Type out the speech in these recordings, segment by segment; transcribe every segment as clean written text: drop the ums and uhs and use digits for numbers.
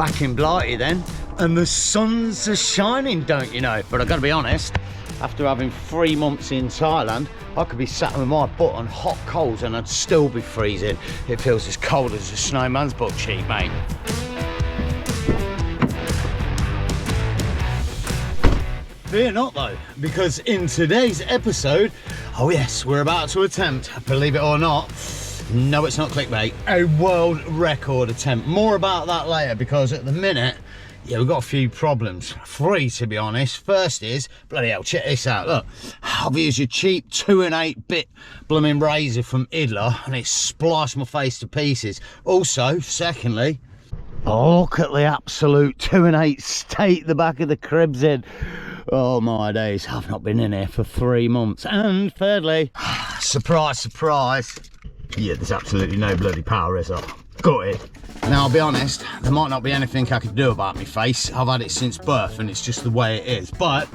back in Blighty then, and the sun's are shining, don't you know? But I've got to be honest, after having 3 months in Thailand, I could be sat with my butt on hot coals and I'd still be freezing. It feels as cold as a snowman's butt cheek, mate. Fear not though, because in today's episode, oh yes, we're about to attempt, believe it or not, no it's not clickbait, a world record attempt. More about that later, because at the minute, yeah, we've got a few problems. 3 to be honest. First is, bloody hell, check this out, look. I've used your cheap 2 and 8-bit blooming razor from Idler and it spliced my face to pieces. Also, secondly, look at the absolute 2 and 8 state the back of the crib's in. Oh my days, I've not been in here for 3 months. And thirdly, surprise, surprise, yeah, there's absolutely no bloody power, is there? Got it. Now, I'll be honest, there might not be anything I could do about my face. I've had it since birth and it's just the way it is. But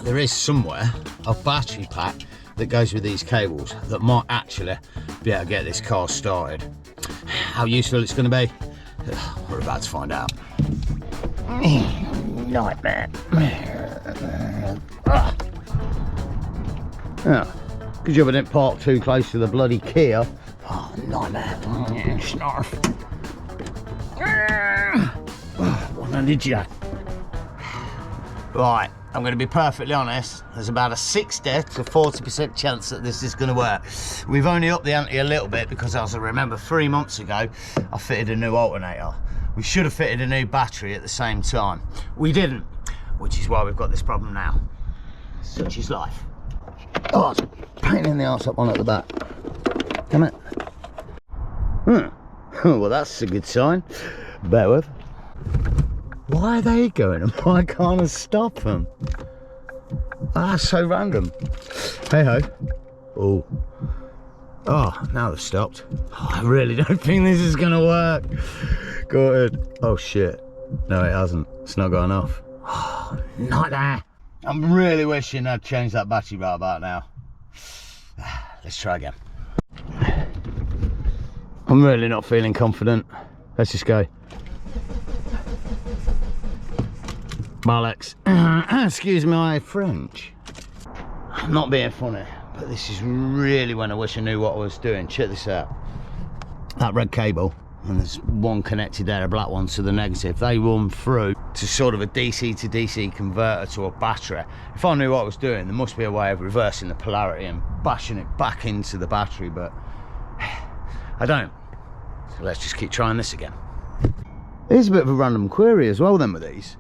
there is somewhere a battery pack that goes with these cables that might actually be able to get this car started. How useful it's going to be, we're about to find out. Nightmare. Yeah, because you didn't park too close to the bloody Kia. Oh, nightmare. Snarf. One-handed jack. Right, I'm going to be perfectly honest. There's about a 60 to 40% chance that this is going to work. We've only upped the ante a little bit because, as I remember, 3 months ago, I fitted a new alternator. We should have fitted a new battery at the same time. We didn't, which is why we've got this problem now. Such is life. Oh, it's a pain in the arse, up one at the back. Come on. Well, that's a good sign. Bear with. Why are they going and why can't I stop them? That's so random. Hey ho. Oh, now they've stopped. Oh, I really don't think this is gonna work. Good. Oh shit. No, it hasn't. It's not going off. Oh, not there. I'm really wishing I'd changed that battery right about now. Let's try again. I'm really not feeling confident. Let's just go. Bollocks. Excuse my French. I'm not being funny, but this is really when I wish I knew what I was doing. Check this out. That red cable, and there's one connected there, a black one to the negative. They run through to sort of a DC to DC converter to a battery. If I knew what I was doing, there must be a way of reversing the polarity and bashing it back into the battery, but I don't. So let's just keep trying this again. Here's a bit of a random query as well then with these.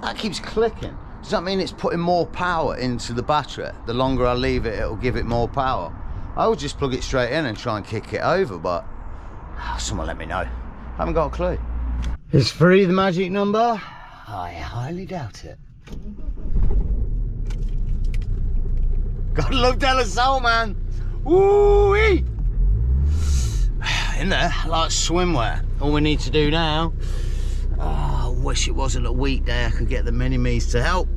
That keeps clicking. Does that mean it's putting more power into the battery? The longer I leave it, it'll give it more power. I would just plug it straight in and try and kick it over, but someone let me know. I haven't got a clue. Is 3 the magic number? I highly doubt it. Gotta love De La Soul, man. Woo-wee! In there, like swimwear. All we need to do now, I wish it wasn't a weekday, I could get the mini-me's to help.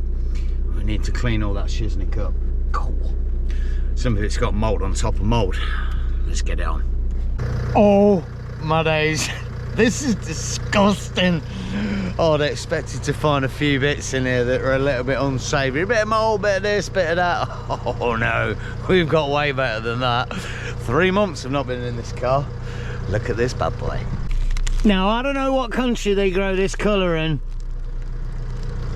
We need to clean all that shiznick up. Cool. Some of it's got mould on top of mould. Let's get it on. Oh my days, this is disgusting. Oh, I'd expected to find a few bits in here that are a little bit unsavoury. A bit of mould, bit of this, bit of that. Oh no, we've got way better than that. 3 months I've not been in this car. Look at this bad boy. Now, I don't know what country they grow this colour in,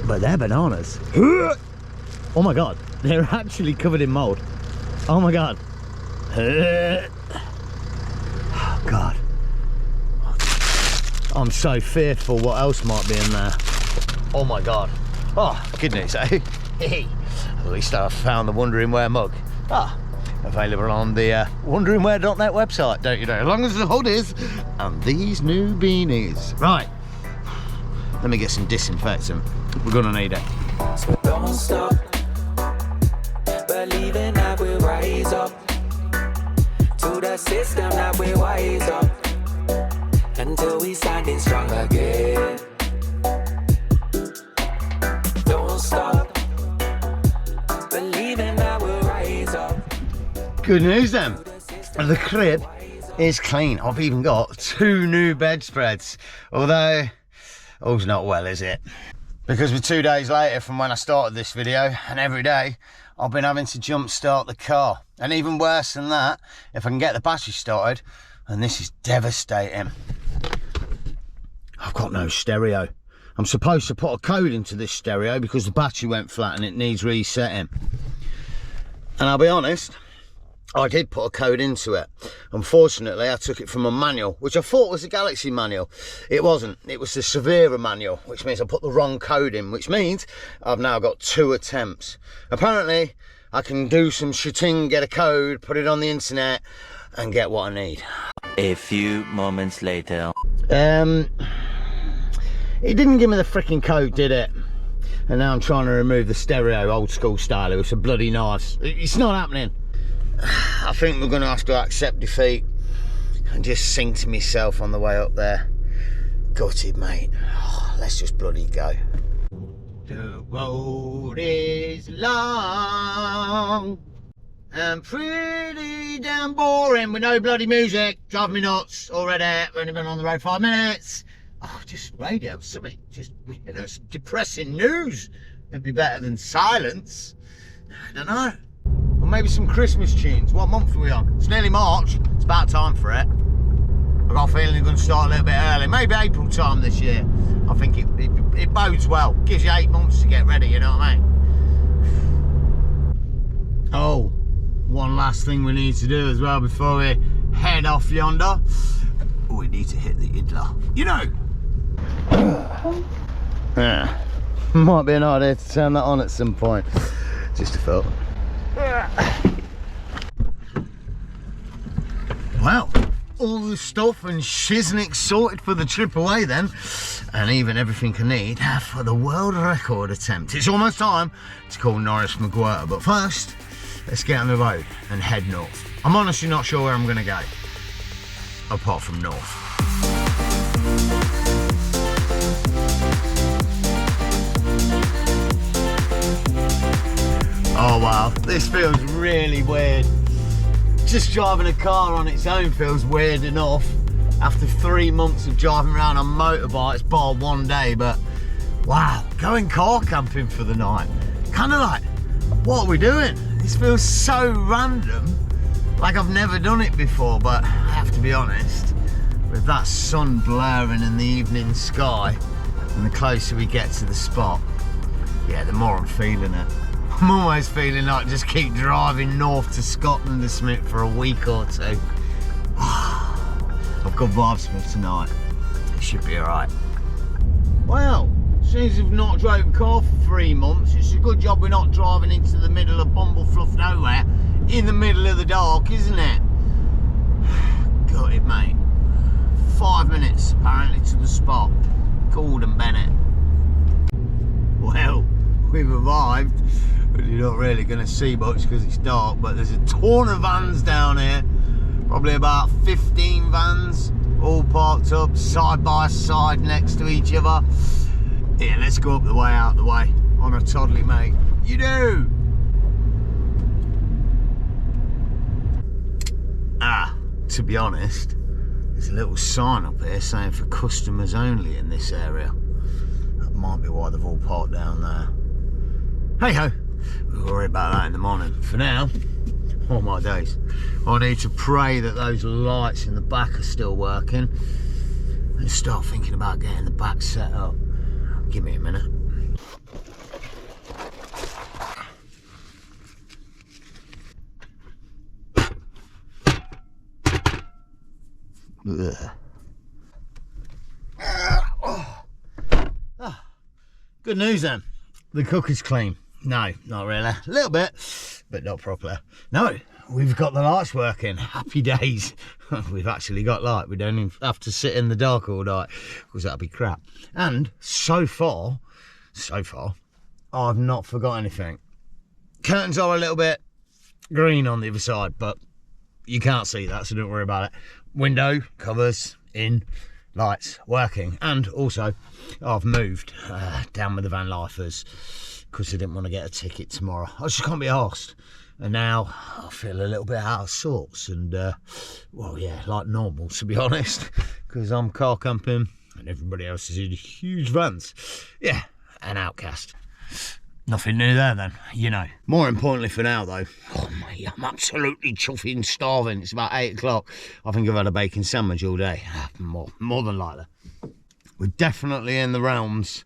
but they're bananas. Oh my God, they're actually covered in mould. Oh my God. Oh God. I'm so fearful what else might be in there. Oh my God. Oh, good news, eh? At least I found the Wondering Where mug. Available on the wonderingwhere.net website, don't you know? As long as the hood is, and these new beanies. Right, let me get some disinfectant. We're gonna need it. So don't stop, believing that we'll rise up to the system that we wise up until we standing strong again. Don't stop, believing that we'll rise up. Good news then, the crib is clean. I've even got 2 new bedspreads, although All's not well, is it? Because we're 2 days later from when I started this video, and every day I've been having to jump start the car. And even worse than that, if I can get the battery started, and this is devastating. I've got no stereo. I'm supposed to put a code into this stereo because the battery went flat and it needs resetting. And I'll be honest, I did put a code into it. Unfortunately, I took it from a manual, which I thought was a Galaxy manual. It wasn't. It was the Severa manual, which means I put the wrong code in, which means I've now got 2 attempts. Apparently, I can do some shitting, get a code, put it on the internet, and get what I need. A few moments later. It didn't give me the freaking code, did it? And now I'm trying to remove the stereo, old school style. It was a bloody nice. It's not happening. I think we're going to have to accept defeat and just sing to myself on the way up there. Gutted, mate. Oh, let's just bloody go. The road is long and pretty damn boring with no bloody music. Drive me nuts already. We've only been on the road 5 minutes. Oh, just radio, something, just, you know, some depressing news. It'd be better than silence. I don't know. Or maybe some Christmas tunes. What month are we on? It's nearly March. It's about time for it. I've got a feeling it's going to start a little bit early. Maybe April time this year. I think it bodes well. Gives you 8 months to get ready, you know what I mean? Oh, one last thing we need to do as well before we head off yonder. We need to hit the idler. You know. Yeah. Might be an idea to turn that on at some point. Just a thought. Well, all the stuff and shiznick sorted for the trip away then, and even everything I need for the world record attempt. It's almost time to call Norris McGuire, but first, let's get on the road and head north. I'm honestly not sure where I'm going to go, apart from north. Oh wow, this feels really weird. Just driving a car on its own feels weird enough after 3 months of driving around on motorbikes, bar 1 day, but wow, going car camping for the night. Kind of like, what are we doing? This feels so random, like I've never done it before, but I have to be honest, with that sun blaring in the evening sky, and the closer we get to the spot, yeah, the more I'm feeling it. I'm almost feeling like just keep driving north to Scotland or something for a week or 2. I've got vibes for tonight. It should be alright. Well, since we've not drove a car for 3 months, it's a good job we're not driving into the middle of Bumblefluff nowhere, in the middle of the dark, isn't it? Got it, mate. 5 minutes, apparently, to the spot. Called and Bennett. Well, we've arrived. But you're not really going to see much because it's dark, but there's a ton of vans down here, probably about 15 vans, all parked up side by side next to each other. Yeah, let's go up the way, out the way, on a toddly, mate. You do! To be honest, there's a little sign up here saying for customers only in this area. That might be why they've all parked down there. Hey ho! We'll worry about that in the morning. For now, oh my days, I need to pray that those lights in the back are still working and start thinking about getting the back set up. Give me a minute. Good news then, the cooker's clean. No, not really. A little bit, but not properly. No, we've got the lights working. Happy days. We've actually got light. We don't even have to sit in the dark all night, because that'd be crap. And so far, I've not forgot anything. Curtains are a little bit green on the other side, but you can't see that, so don't worry about it. Window, covers, in, lights, working. And also, I've moved down with the VANLIFEers, because I didn't want to get a ticket tomorrow. I just can't be arsed. And now I feel a little bit out of sorts and, well, yeah, like normal, to be honest, because I'm car camping and everybody else is in huge vans. Yeah, an outcast. Nothing new there then, you know. More importantly for now though, oh mate, I'm absolutely chuffing starving. It's about 8 o'clock. I think I've had a bacon sandwich all day. More than likely. We're definitely in the realms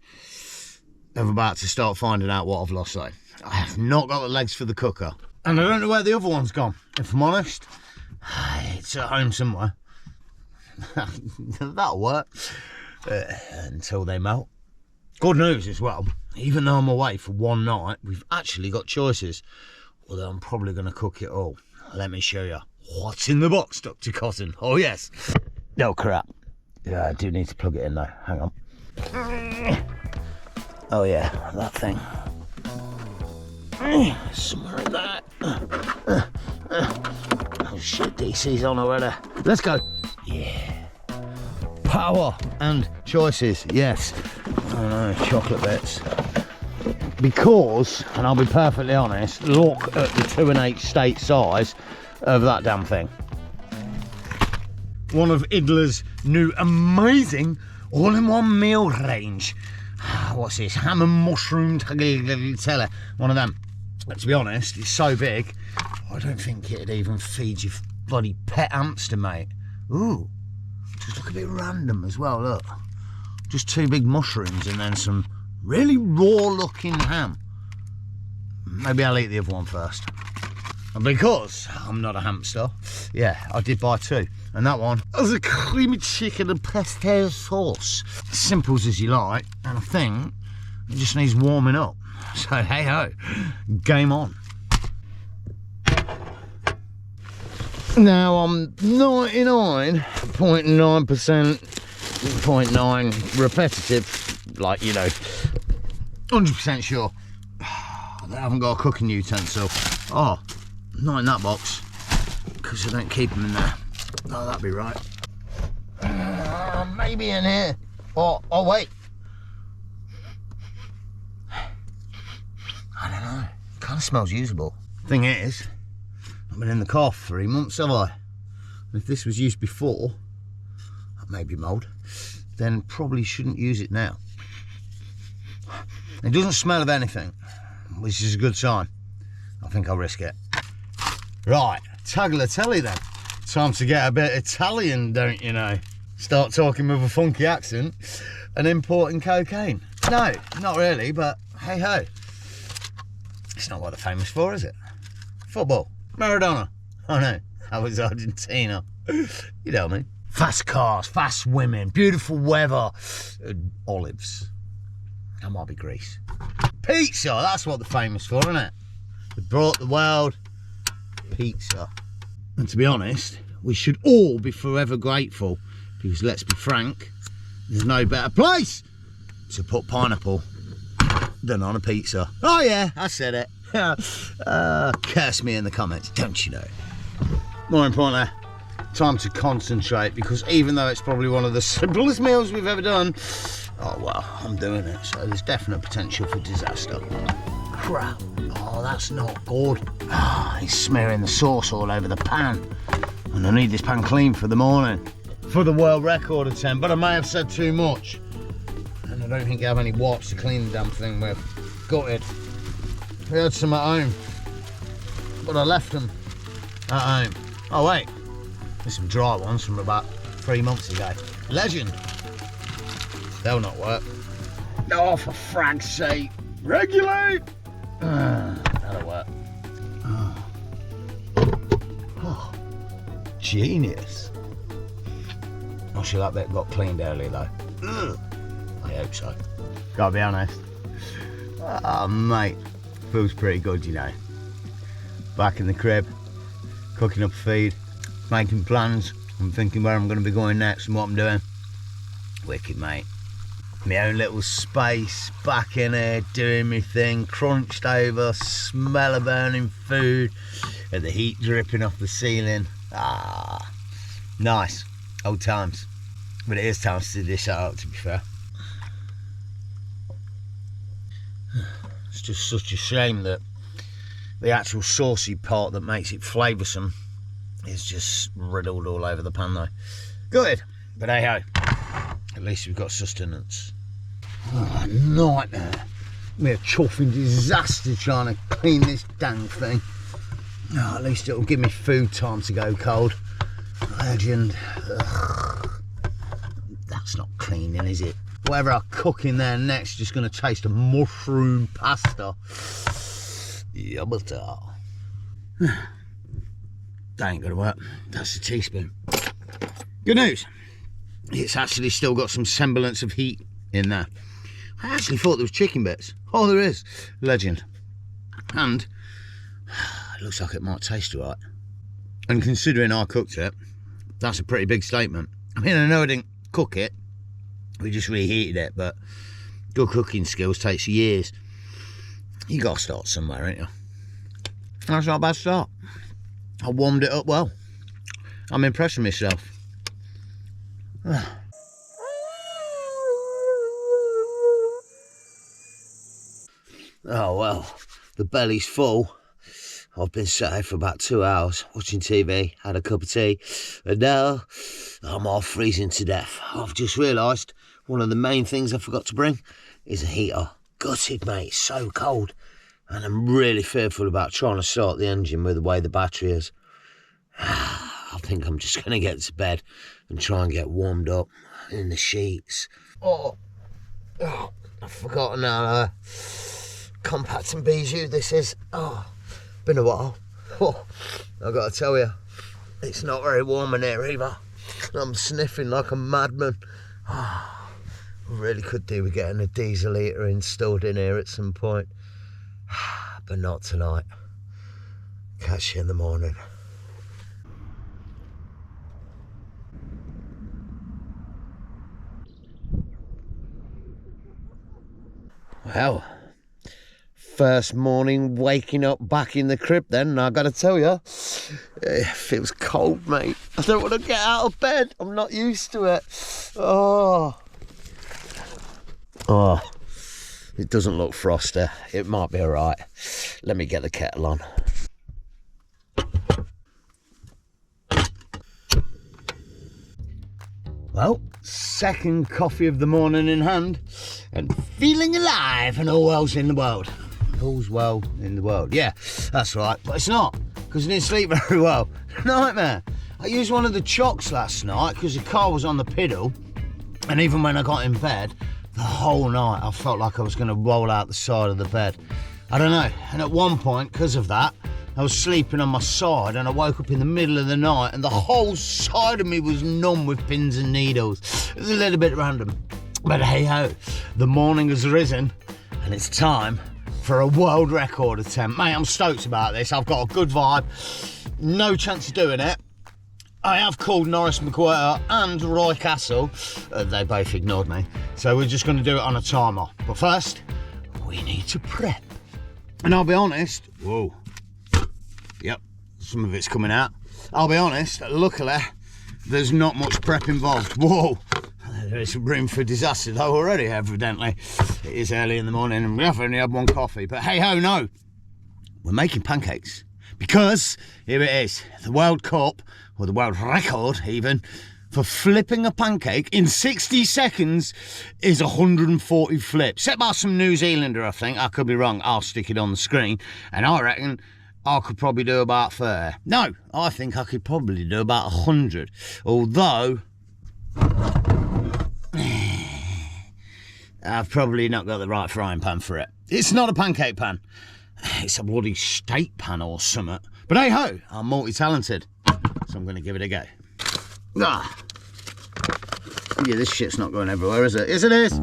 of about to start finding out what I've lost though. I have not got the legs for the cooker. And I don't know where the other one's gone, if I'm honest. It's at home somewhere. That'll work. Until they melt. Good news as well, even though I'm away for one night, we've actually got choices. Although I'm probably going to cook it all. Let me show you. What's in the box, Dr. Cotton? Oh yes. No crap. Yeah, I do need to plug it in though. Hang on. Oh yeah, that thing. Somewhere in there. Oh shit, DC's on already. Let's go. Yeah. Power and choices, yes. Oh no, chocolate bits. Because, and I'll be perfectly honest, look at the 2 1/8 state size of that damn thing. One of Idler's new amazing all-in-one meal range. What's this? Ham and mushroom tagliatelle. One of them. But to be honest, it's so big, I don't think it'd even feed your bloody pet hamster, mate. Ooh. Just look a bit random as well, look. Just 2 big mushrooms and then some really raw looking ham. Maybe I'll eat the other one first. And because I'm not a hamster, yeah, I did buy 2. And that one has a creamy chicken and pesto sauce. Simple as you like, and I think it just needs warming up. So hey ho, game on. Now I'm 99.9%, 0.9 repetitive, like, you know, 100% sure that I haven't got a cooking utensil. Oh, not in that box, because I don't keep them in there. Oh, that'd be right. Maybe in here. Oh, wait. I don't know. It kind of smells usable. Thing is, I've been in the car for 3 months, have I? And if this was used before, maybe mould, then probably shouldn't use it now. It doesn't smell of anything, which is a good sign. I think I'll risk it. Right, tagliatelle then. Time to get a bit Italian, don't you know? Start talking with a funky accent and importing cocaine. No, not really, but hey ho. It's not what they're famous for, is it? Football. Maradona. Oh no, that was Argentina. You know what I mean? Fast cars, fast women, beautiful weather, olives. That might be Greece. Pizza, that's what they're famous for, isn't it? They brought the world pizza. And to be honest, we should all be forever grateful, because let's be frank, there's no better place to put pineapple than on a pizza. Oh yeah, I said it. Curse me in the comments, don't you know? More importantly, time to concentrate, because even though it's probably one of the simplest meals we've ever done, oh well, I'm doing it, so there's definite potential for disaster. Crap. Oh, that's not good. Ah, he's smearing the sauce all over the pan. And I need this pan clean for the morning. For the world record attempt, but I may have said too much. And I don't think I have any wipes to clean the damn thing with. Gutted. We had some at home, but I left them at home. Oh wait, there's some dry ones from about 3 months ago. Legend. They'll not work. Oh, for frag's sake. Regulate! That'll work. Oh, genius. Not sure that bit got cleaned earlier though. I hope so. Gotta be honest. Oh mate, feels pretty good, you know. Back in the crib, cooking up feed, making plans. I'm thinking where I'm going to be going next and what I'm doing. Wicked, mate. My own little space, back in here, doing my thing, crunched over, smell of burning food, and the heat dripping off the ceiling. Ah, nice. Old times. But it is time to dish that out, to be fair. It's just such a shame that the actual saucy part that makes it flavoursome is just riddled all over the pan though. Good, but hey ho. At At least we've got sustenance. Oh, nightmare. We're a chuffing disaster trying to clean this dang thing. Oh, at least it'll give me food time to go cold. Legend. Ugh. That's not cleaning, is it? Whatever I cook in there next, just going to taste of mushroom pasta. Yubbata. That ain't going to work. That's a teaspoon. Good news. It's actually still got some semblance of heat in there. I actually thought there was chicken bits. Oh, there is. Legend. And it looks like it might taste right. And considering I cooked it, that's a pretty big statement. I mean, I know I didn't cook it. We just reheated it, but good cooking skills takes years. You got to start somewhere, ain't you? That's not a bad start. I warmed it up well. I'm impressed with myself. Oh well, the belly's full. I've been sat here for about 2 hours watching TV, had a cup of tea, and now I'm half freezing to death. I've just realised one of the main things I forgot to bring is a heater. Gutted, mate, it's so cold. And I'm really fearful about trying to start the engine with the way the battery is. I think I'm just going to get to bed and try and get warmed up in the sheets. Oh, I've forgotten how compact and bijou this is. Oh, been a while. Oh, I've got to tell you, it's not very warm in here either. I'm sniffing like a madman. Oh, I really could do with getting a diesel heater installed in here at some point. But not tonight. Catch you in the morning. Well, first morning waking up back in the crib then, and I gotta tell you, it feels cold, mate. I don't want to get out of bed. I'm not used to it. Oh, it doesn't look frosty. It might be all right. Let me get the kettle on. Well, second coffee of the morning in hand, and feeling alive and all well's in the world. All's well in the world. Yeah, that's right, but it's not, because I didn't sleep very well. Nightmare. I used one of the chocks last night because the car was on the pedal, and even when I got in bed, the whole night I felt like I was going to roll out the side of the bed. I don't know, and at one point, because of that, I was sleeping on my side and I woke up in the middle of the night and the whole side of me was numb with pins and needles. It was a little bit random, but hey ho, the morning has risen and it's time for a world record attempt. Mate, I'm stoked about this. I've got a good vibe, no chance of doing it. I have called Norris McWhirter and Roy Castle. They both ignored me. So we're just going to do it on a timer. But first, we need to prep. And I'll be honest, whoa. Yep, some of it's coming out. I'll be honest, luckily, there's not much prep involved. Whoa, there's room for disaster though already, evidently. It is early in the morning and we have only had one coffee, but hey ho, no. We're making pancakes because here it is, the World Cup, or the world record even, for flipping a pancake in 60 seconds is 140 flips. Set by some New Zealander, I think. I could be wrong, I'll stick it on the screen. And I reckon I could probably do about 30. No, I think I could probably do about 100. Although, I've probably not got the right frying pan for it. It's not a pancake pan. It's a bloody steak pan or something. But hey ho, I'm multi-talented. So I'm going to give it a go. Ah. Yeah, this shit's not going everywhere, is it? Yes, it is.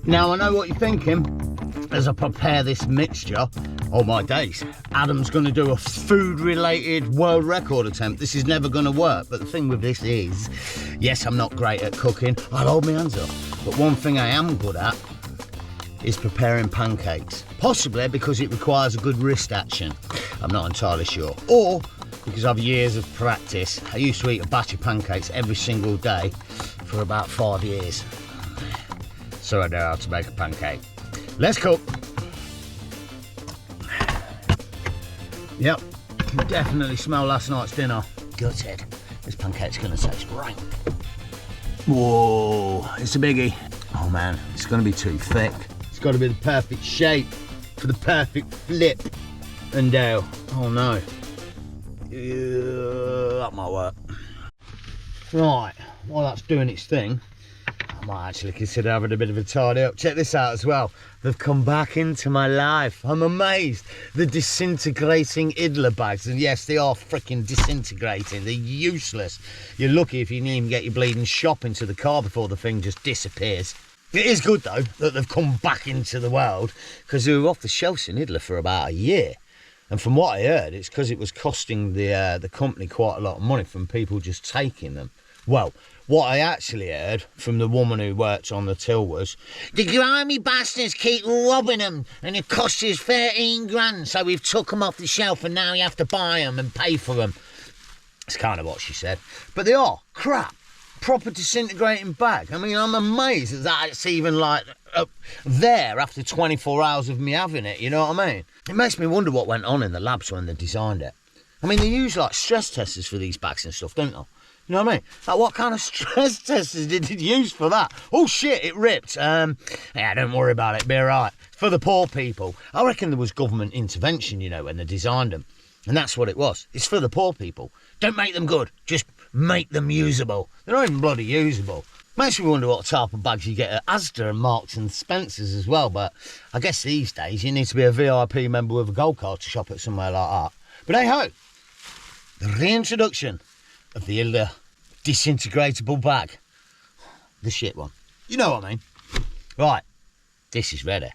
Now, I know what you're thinking as I prepare this mixture. Oh my days, Adam's going to do a food-related world record attempt. This is never going to work, but the thing with this is, yes, I'm not great at cooking. I'll hold my hands up. But one thing I am good at is preparing pancakes. Possibly because it requires a good wrist action. I'm not entirely sure. Or because I've years of practice. I used to eat a batch of pancakes every single day for about 5 years. So I know how to make a pancake. Let's cook. Yep, can definitely smell last night's dinner. Gutted. This pancake's gonna taste great. Whoa, it's a biggie. Oh man, it's gonna be too thick. It's gotta be the perfect shape for the perfect flip. And dough. Oh no. That might work. Right, while that's doing its thing, I might actually consider having a bit of a tidy up. Check this out as well. They've come back into my life. I'm amazed. The disintegrating idler bags. And yes, they are freaking disintegrating. They're useless. You're lucky if you can even get your bleeding shop into the car before the thing just disappears. It is good though that they've come back into the world, because they were off the shelves in Idler for about a year. And from what I heard, it's because it was costing the company quite a lot of money from people just taking them. Well, what I actually heard from the woman who worked on the till was, the grimy bastards keep robbing them and it costs us 13 grand, so we've took them off the shelf and now you have to buy them and pay for them. That's kind of what she said. But they are crap. Proper disintegrating bag. I mean, I'm amazed that that's even like there after 24 hours of me having it, you know what I mean? It makes me wonder what went on in the labs when they designed it. I mean, they use like stress testers for these bags and stuff, don't they? You know what I mean? Like, what kind of stress testers did it use for that? Oh shit, it ripped. Yeah, don't worry about it, be alright. For the poor people. I reckon there was government intervention, you know, when they designed them. And that's what it was. It's for the poor people. Don't make them good, just make them usable. They're not even bloody usable. Makes me wonder what type of bags you get at Asda and Marks and Spencer's as well, but I guess these days you need to be a VIP member with a gold card to shop at somewhere like that. But hey ho, the reintroduction of the Ilda disintegratable bag. The shit one. You know what I mean? Right, this is ready.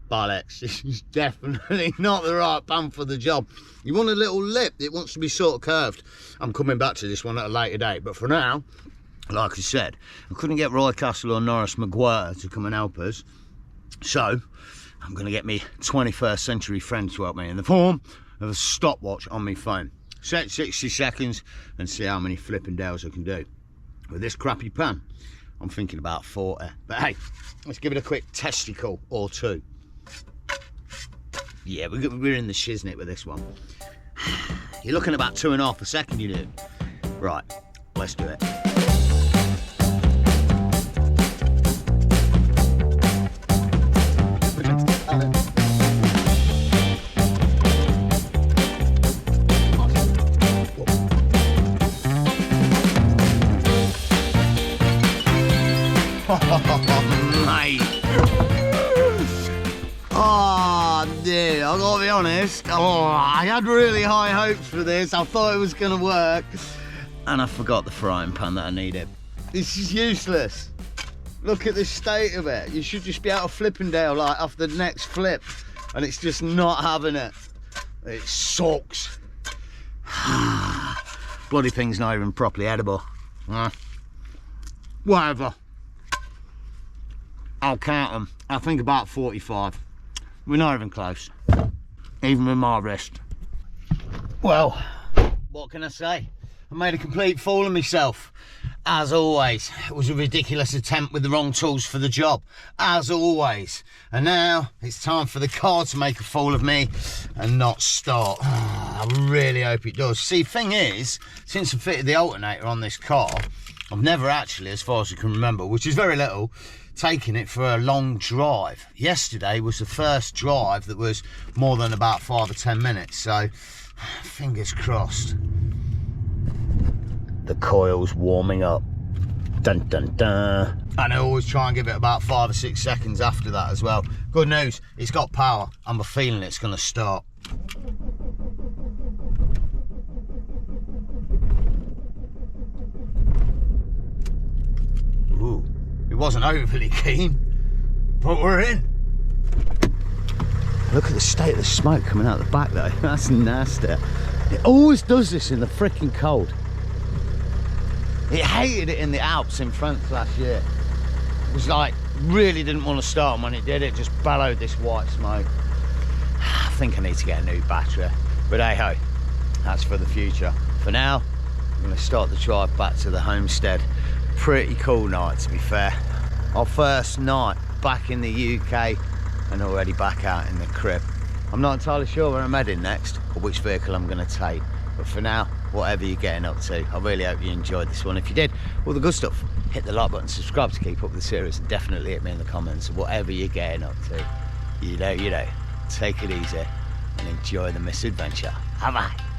Bollocks, this is definitely not the right pan for the job. You want a little lip, it wants to be sort of curved. I'm coming back to this one at a later date, but for now, like I said, I couldn't get Roy Castle or Norris Maguire to come and help us, so I'm going to get me 21st century friend to help me in the form of a stopwatch on my phone. Set 60 seconds and see how many flipping dowels I can do. With this crappy pan, I'm thinking about 40. But hey, let's give it a quick testicle or two. Yeah, we're in the shiznit with this one. You're looking about 2.5 a second, you do. Right, let's do it. Mate. Oh dear, I gotta be honest. I had really high hopes for this. I thought it was gonna work. And I forgot the frying pan that I needed. This is useless. Look at the state of it. You should just be able to flip and down like off the next flip. And it's just not having it. It sucks. Bloody thing's not even properly edible. Whatever. I'll count them. I think about 45. We're not even close. Even with my wrist. Well, what can I say? I made a complete fool of myself. As always, it was a ridiculous attempt with the wrong tools for the job. As always. And now it's time for the car to make a fool of me and not start. I really hope it does. See, thing is, since I fitted the alternator on this car, I've never actually, as far as I can remember, which is very little, taking it for a long drive. Yesterday was the first drive that was more than about 5 or 10 minutes, so fingers crossed. The coil's warming up. Dun dun dun. And I always try and give it about 5 or 6 seconds after that as well. Good news, it's got power. I'm a feeling it's going to start. Ooh. It wasn't overly keen, but we're in. Look at the state of the smoke coming out the back though. That's nasty. It always does this in the freaking cold. It hated it in the Alps in France last year. It was like, really didn't want to start, and when it did, it just bellowed this white smoke. I think I need to get a new battery, but hey ho, that's for the future. For now, I'm going to start the drive back to the homestead. Pretty cool night, to be fair. Our first night back in the UK and already back out in the crib. I'm not entirely sure where I'm heading next or which vehicle I'm going to take. But for now, whatever you're getting up to, I really hope you enjoyed this one. If you did, all the good stuff, hit the like button, subscribe to keep up with the series, and definitely hit me in the comments of whatever you're getting up to. You know, take it easy and enjoy the misadventure. Bye-bye.